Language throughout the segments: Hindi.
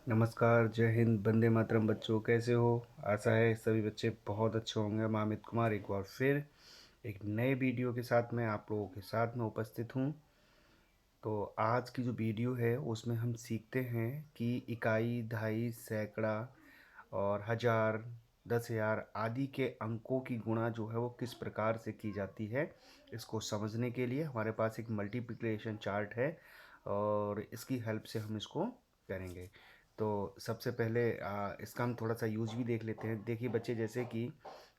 नमस्कार, जय हिंद, वंदे मातरम। बच्चों कैसे हो? आशा है सभी बच्चे बहुत अच्छे होंगे। मैं अमित कुमार एक बार फिर एक नए वीडियो के साथ में आप लोगों के साथ में उपस्थित हूँ। तो आज की जो वीडियो है उसमें हम सीखते हैं कि इकाई, दहाई, सैकड़ा और हज़ार, 10,000 आदि के अंकों की गुणा जो है वो किस प्रकार से की जाती है। इसको समझने के लिए हमारे पास एक मल्टीप्लिकेशन चार्ट है और इसकी हेल्प से हम इसको करेंगे। तो सबसे पहले इसका हम थोड़ा सा यूज भी देख लेते हैं। देखिए बच्चे, जैसे कि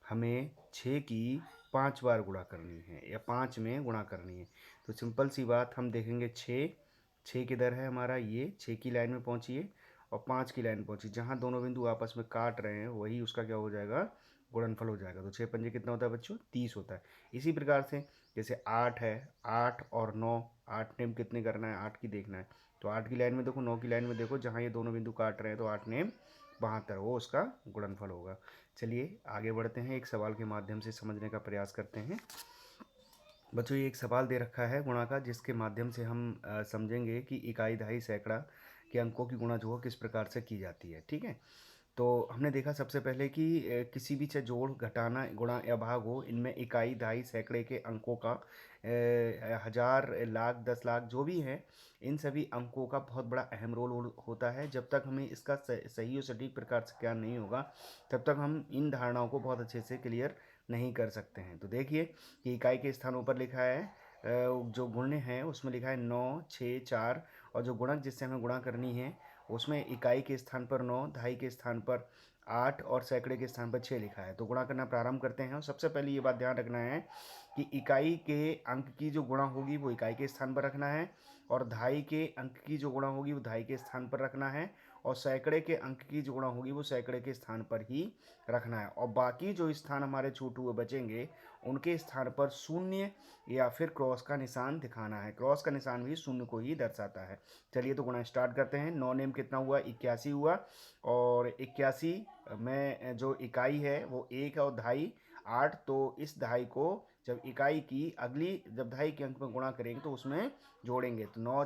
हमें 6 की 5 बार गुणा करनी है या 5 में गुणा करनी है, तो सिंपल सी बात हम देखेंगे। 6 किधर है हमारा, ये 6 की लाइन में पहुँचिए और 5 की लाइन पहुँची। जहाँ दोनों बिंदु आपस में काट रहे हैं वही उसका क्या हो जाएगा, गुणनफल हो जाएगा। तो 6 पंजे कितना होता है बच्चों, 30 होता है। इसी प्रकार से जैसे 8 है, 8 और 9, 8 नेम कितने करना है, 8 की देखना है। तो 8 की लाइन में देखो, 9 की लाइन में देखो, जहाँ ये दोनों बिंदु काट रहे हैं तो 8 नेम 72, वो उसका गुणनफल होगा। चलिए आगे बढ़ते हैं, एक सवाल के माध्यम से समझने का प्रयास करते हैं। बच्चों, ये एक सवाल दे रखा है गुणा का, जिसके माध्यम से हम समझेंगे कि इकाई, दहाई, सैकड़ा के अंकों की गुणा जो है किस प्रकार से की जाती है। ठीक है, तो हमने देखा सबसे पहले कि किसी भी चाहे जोड़, घटाना, गुणा या भाग हो, इनमें इकाई, दहाई, सैकड़े के अंकों का हज़ार, लाख, 10 लाख जो भी है, इन सभी अंकों का बहुत बड़ा अहम रोल होता है। जब तक हमें इसका सही और सटीक प्रकार से ज्ञान नहीं होगा तब तक हम इन धारणाओं को बहुत अच्छे से क्लियर नहीं कर सकते हैं। तो देखिए कि इकाई के स्थानों पर लिखा है, जो गुण्य है उसमें लिखा है 9, 6, 4, और जो गुणक जिससे हमें गुणा करनी है उसमें इकाई के स्थान पर 9, दहाई के स्थान पर 8 और सैकड़े के स्थान पर 6 लिखा है। तो गुणा करना प्रारंभ करते हैं। और सबसे पहले ये बात ध्यान रखना है कि इकाई के अंक की जो गुणा होगी वो इकाई के स्थान पर रखना है, और दहाई के अंक की जो गुणा होगी वो दहाई के स्थान पर रखना है, और सैकड़े के अंक की जो गुणा होगी वो सैकड़े के स्थान पर ही रखना है। और बाकी जो स्थान हमारे छूटे हुए बचेंगे उनके स्थान पर शून्य या फिर क्रॉस का निशान दिखाना है। क्रॉस का निशान भी शून्य को ही दर्शाता है। चलिए तो गुणा स्टार्ट करते हैं। 9 नेम कितना हुआ, 81 हुआ, और 81 में जो इकाई है वो 1 और दहाई 8। तो इस दहाई को जब इकाई की अगली, जब दहाई के अंक में गुणा करेंगे तो उसमें जोड़ेंगे। तो 9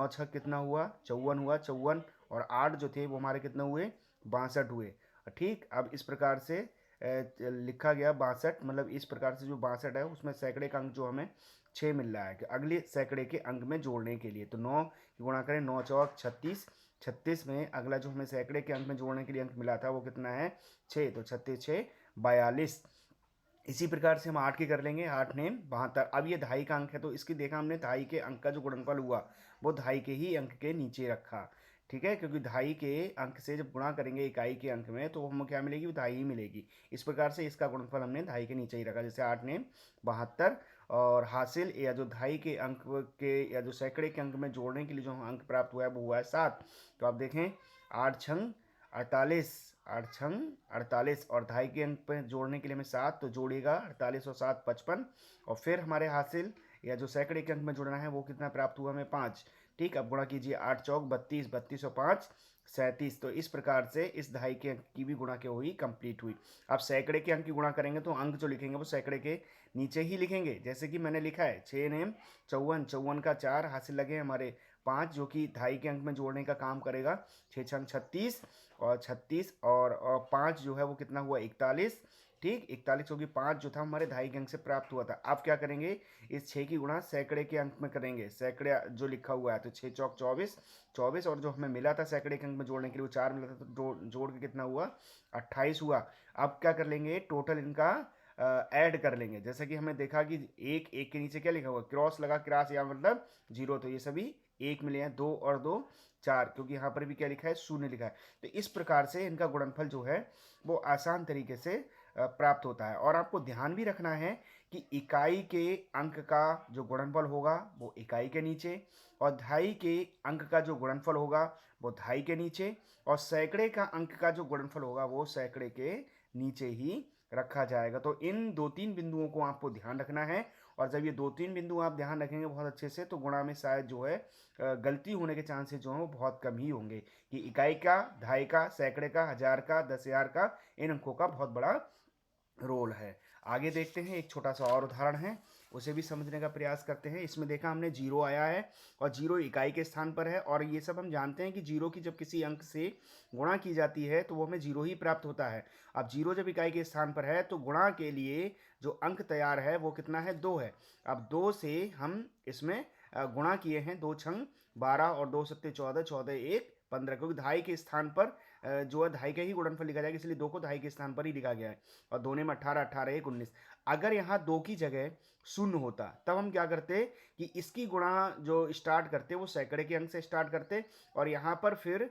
छः कितना हुआ, 54 हुआ। 54 और 8 जो थे वो हमारे कितने हुए, 62 हुए। ठीक, अब इस प्रकार से लिखा गया 62, मतलब इस प्रकार से जो 62 है उसमें सैकड़े का अंक जो हमें 6 मिल रहा है कि अगले सैकड़े के अंक में जोड़ने के लिए। तो 9 की गुणा करें, 9 चौक 36, 36 में अगला जो हमें सैकड़े के अंक में जोड़ने के लिए अंक मिला था वो कितना है, 6। तो 36 6 42। इसी प्रकार से हम 8 की कर लेंगे, 8 नेम 72। अब ये दहाई का अंक है तो इसकी देखा हमने, दहाई के अंक का जो गुणनफल हुआ वो दहाई के ही अंक के नीचे रखा। ठीक है, क्योंकि दहाई के अंक से जब गुणा करेंगे इकाई के अंक में तो हमें क्या मिलेगी, दहाई ही मिलेगी। इस प्रकार से इसका गुणनफल हमने दहाई के नीचे ही रखा। जैसे 8 नेम 72, और हासिल या जो दहाई के अंक के या जो सैकड़े के अंक में जोड़ने के लिए जो अंक प्राप्त हुआ है वो हुआ है 7। तो आप देखें, 8 छंग 48, 8 छंग 48, और दहाई के अंक पे जोड़ने के लिए हमें 7, तो जोड़ेगा 48 और 7 55। और फिर हमारे हासिल या जो सैकड़े के अंक में जोड़ना है वो कितना प्राप्त हुआ, हमें 5। ठीक, अब गुणा कीजिए, 8 चौक 32, 32 और 5 37। तो इस प्रकार से इस दहाई के अंक की भी गुणा क्या हुई, कंप्लीट हुई। अब सैकड़े के अंक की गुणा करेंगे तो अंक जो लिखेंगे वो सैकड़े के नीचे ही लिखेंगे। जैसे कि मैंने लिखा है 6 नेम 54, 54 का 4 हासिल लगे हमारे 5, जो कि दहाई के अंक में जोड़ने का काम करेगा। 6 छंग 36, और 36 और 5 जो है वो कितना हुआ, 41। ठीक, 41, क्योंकि 5 जो था हमारे दहाई के अंक से प्राप्त हुआ था। अब क्या करेंगे, इस 6 की गुणा सैकड़े के अंक में करेंगे। सैकड़े जो लिखा हुआ है तो 6 चौक 24, 24, और जो हमें मिला था सैकड़े के अंक में जोड़ने के लिए वो 4 मिला था, तो जोड़ के कितना हुआ, 28 हुआ। अब क्या कर लेंगे, टोटल इनका ऐड कर लेंगे। जैसे कि हमें देखा कि एक, एक के नीचे क्या लिखा हुआ, क्रॉस लगा, क्रॉस या मतलब 0, तो ये सभी एक मिले हैं। 2 और 2 4, क्योंकि यहाँ पर भी क्या लिखा है, शून्य लिखा है। तो इस प्रकार से इनका गुणनफल जो है वो आसान तरीके से प्राप्त होता है। और आपको ध्यान भी रखना है कि इकाई के अंक का जो गुणनफल होगा वो इकाई के नीचे, और दहाई के अंक का जो गुणनफल होगा वो दहाई के नीचे, और सैकड़े का अंक का जो गुणनफल होगा वो सैकड़े के नीचे ही रखा जाएगा। तो इन 2-3 बिंदुओं को आपको ध्यान रखना है। और जब ये 2-3 बिंदु आप ध्यान रखेंगे बहुत अच्छे से तो गुणा में शायद जो है गलती होने के चांसेस जो हैं वो बहुत कम ही होंगे। कि इकाई का, दहाई का, सैकड़े का, हज़ार का, 10,000 का, इन अंकों का बहुत बड़ा रोल है। आगे देखते हैं, एक छोटा सा और उदाहरण है। उसे भी समझने का प्रयास करते हैं। इसमें देखा हमने 0 आया है और 0 इकाई के स्थान पर है और ये सब हम जानते हैं कि 0 की जब किसी अंक से गुणा की जाती है तो वो हमें 0 ही प्राप्त होता है। अब 0 जब इकाई के स्थान पर है तो गुणा के लिए जो अंक तैयार है वो कितना है, 2 है। अब 2 से हम इसमें गुणा किए हैं, 2 छंग 12 और 2 सत्ते 14, 14 1 15, क्योंकि दहाई के स्थान पर जो है दहाई का ही गुणनफल लिखा जाएगा, इसलिए 2 को दहाई के स्थान पर ही लिखा गया है। और 2 में 18, 18 1 19। अगर यहाँ 2 की जगह 0 होता तब हम क्या करते कि इसकी गुणा जो स्टार्ट करते वो सैकड़े के अंक से स्टार्ट करते और यहाँ पर फिर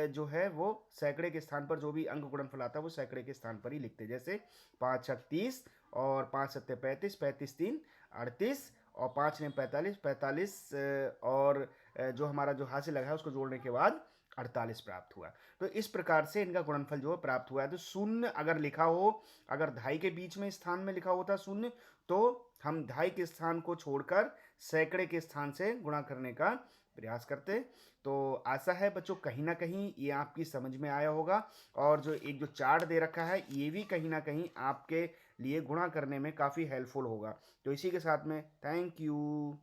जो है वो सैकड़े के स्थान पर जो भी अंक गुणनफल आता है वो सैकड़े के स्थान पर ही लिखते। जैसे 5 छक 30 और 5 सत्ते 35, 35 3 38 और 5 ने 45, 45 और जो हमारा जो हासिल लगा है उसको जोड़ने के बाद 48 प्राप्त हुआ। तो इस प्रकार से इनका गुणनफल जो है प्राप्त हुआ है। तो शून्य अगर लिखा हो, अगर दहाई के बीच में स्थान में लिखा होता शून्य, तो हम दहाई के स्थान को छोड़कर सैकड़े के स्थान से गुणा करने का प्रयास करते। तो आशा है बच्चों कहीं ना कहीं ये आपकी समझ में आया होगा और जो एक जो चार्ट दे रखा है ये भी कहीं ना कहीं आपके लिए गुणा करने में काफ़ी हेल्पफुल होगा। तो इसी के साथ में थैंक यू।